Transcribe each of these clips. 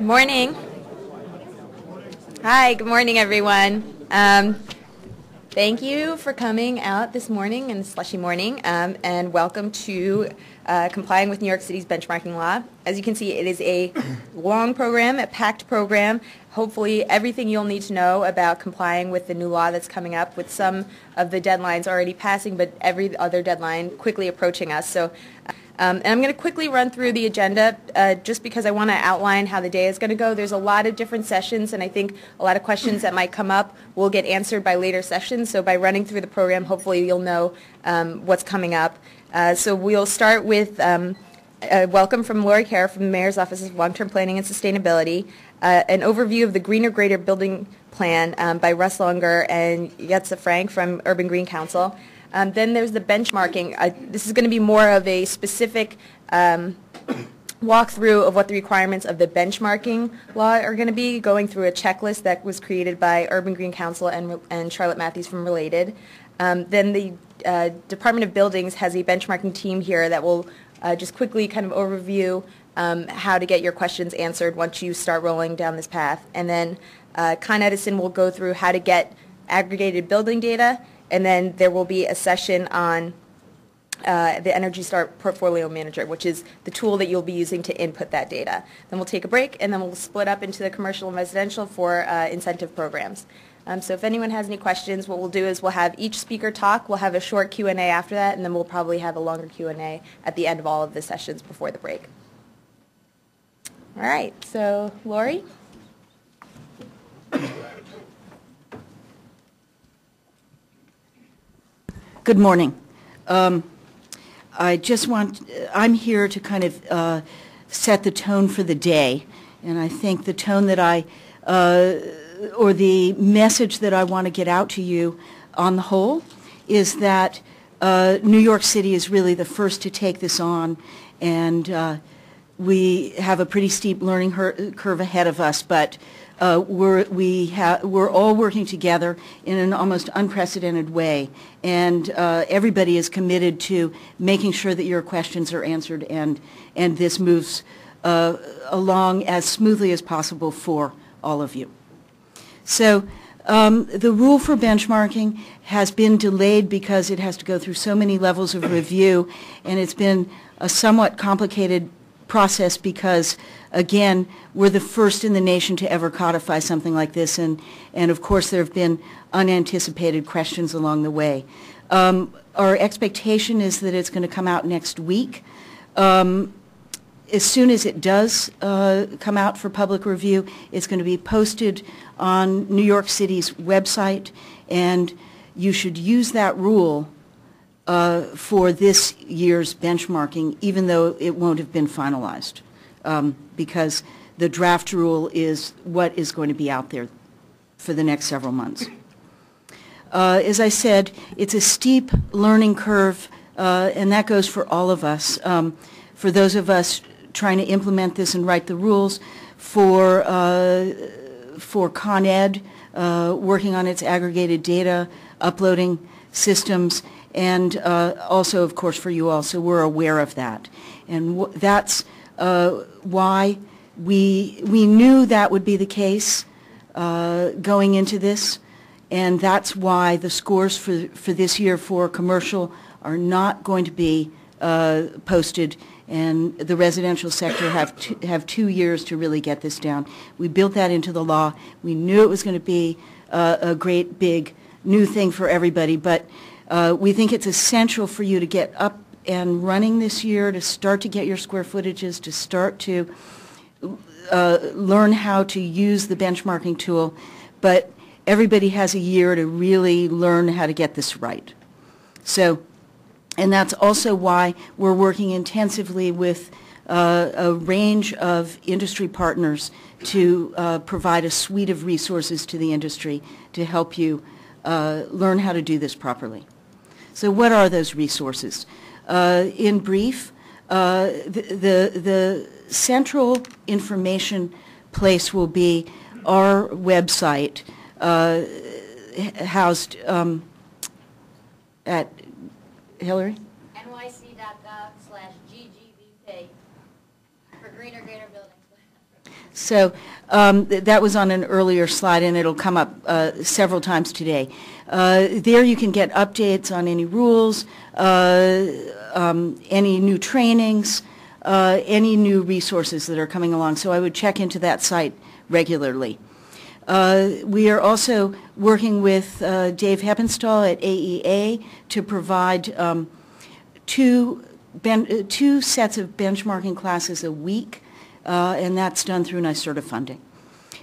Morning. Hi, good morning, everyone. Thank you for coming out this morning in the slushy morning, and welcome to complying with New York City's benchmarking law. As you can see, it is a long program, a packed program. Hopefully everything you'll need to know about complying with the new law that's coming up, with some of the deadlines already passing, but every other deadline quickly approaching us. So. And I'm going to quickly run through the agenda just because I want to outline how the day is going to go. There's a lot of different sessions, and I think a lot of questions that might come up will get answered by later sessions. So by running through the program, hopefully you'll know what's coming up. So we'll start with a welcome from Laurie Kerr from the Mayor's Office of Long-Term Planning and Sustainability, an overview of the Greener Greater Building Plan by Russ Longer and Yetza Frank from Urban Green Council. Then there's the benchmarking. This is going to be more of a specific walkthrough of what the requirements of the benchmarking law are going to be, going through a checklist that was created by Urban Green Council and Charlotte Matthews from Related. Then the Department of Buildings has a benchmarking team here that will just quickly kind of overview how to get your questions answered once you start rolling down this path. And then Con Edison will go through how to get aggregated building data. And then there will be a session on the Energy Star Portfolio Manager, which is the tool that you'll be using to input that data. Then we'll take a break, and then we'll split up into the commercial and residential for incentive programs. So if anyone has any questions, what we'll do is we'll have each speaker talk. We'll have a short Q&A after that, and then we'll probably have a longer Q&A at the end of all of the sessions before the break. All right, so Laurie? Good morning. I'm here to kind of set the tone for the day, and I think the tone that or the message that I want to get out to you on the whole is that New York City is really the first to take this on, and we have a pretty steep learning curve ahead of us, but we're all working together in an almost unprecedented way, and everybody is committed to making sure that your questions are answered and this moves along as smoothly as possible for all of you. So the rule for benchmarking has been delayed because it has to go through so many levels of review, and it's been a somewhat complicated process because, again, we're the first in the nation to ever codify something like this, and of course there have been unanticipated questions along the way. Our expectation is that it's going to come out next week. As soon as it does come out for public review, it's going to be posted on New York City's website, and you should use that rule for this year's benchmarking, even though it won't have been finalized, because the draft rule is what is going to be out there for the next several months. As I said, it's a steep learning curve, and that goes for all of us. For those of us trying to implement this and write the rules, for Con Ed, working on its aggregated data, uploading systems, and also, of course, for you all, so we're aware of that. And that's why we knew that would be the case going into this, and that's why the scores for this year for commercial are not going to be posted, and the residential sector have 2 years to really get this down. We built that into the law. We knew it was going to be a great big new thing for everybody, but we think it's essential for you to get up and running this year, to start to get your square footages, to start to learn how to use the benchmarking tool, but everybody has a year to really learn how to get this right. So, and that's also why we're working intensively with a range of industry partners to provide a suite of resources to the industry to help you learn how to do this properly. So what are those resources? In brief, the central information place will be our website housed at Hillary? nyc.gov/ggvp for Greener Greater Buildings. So that was on an earlier slide, and it'll come up several times today. There you can get updates on any rules, any new trainings, any new resources that are coming along. So I would check into that site regularly. We are also working with Dave Heppenstall at AEA to provide two sets of benchmarking classes a week, and that's done through NYSERDA funding.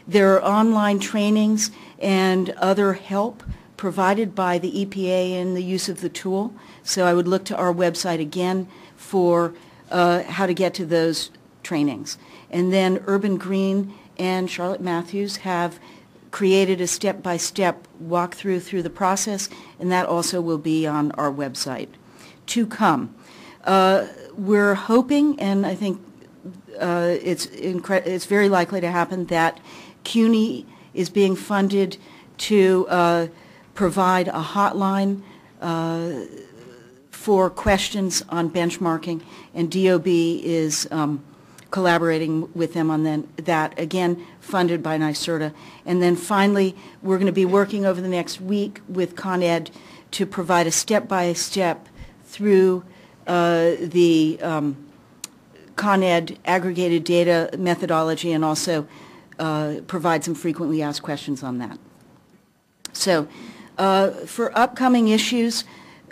There are online trainings and other help provided by the EPA in the use of the tool, so I would look to our website again for how to get to those trainings. And then Urban Green and Charlotte Matthews have created a step-by-step walkthrough through the process, and that also will be on our website. To come. We're hoping, and I think it's very likely to happen, that CUNY is being funded to provide a hotline for questions on benchmarking, and DOB is collaborating with them on that, again, funded by NYSERDA. And then finally, we're going to be working over the next week with Con Ed to provide a step-by-step through the Con Ed aggregated data methodology, and also provide some frequently asked questions on that. So for upcoming issues,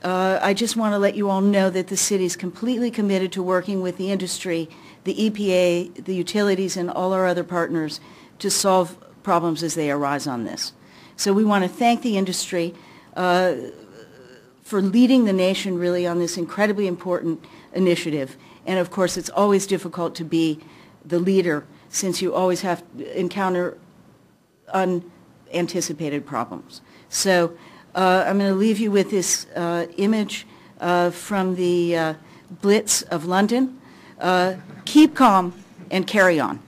I just want to let you all know that the city is completely committed to working with the industry, the EPA, the utilities, and all our other partners to solve problems as they arise on this. So we want to thank the industry for leading the nation really on this incredibly important initiative. And of course, it's always difficult to be the leader since you always have to encounter unanticipated problems. So I'm going to leave you with this image from the Blitz of London. Keep calm and carry on.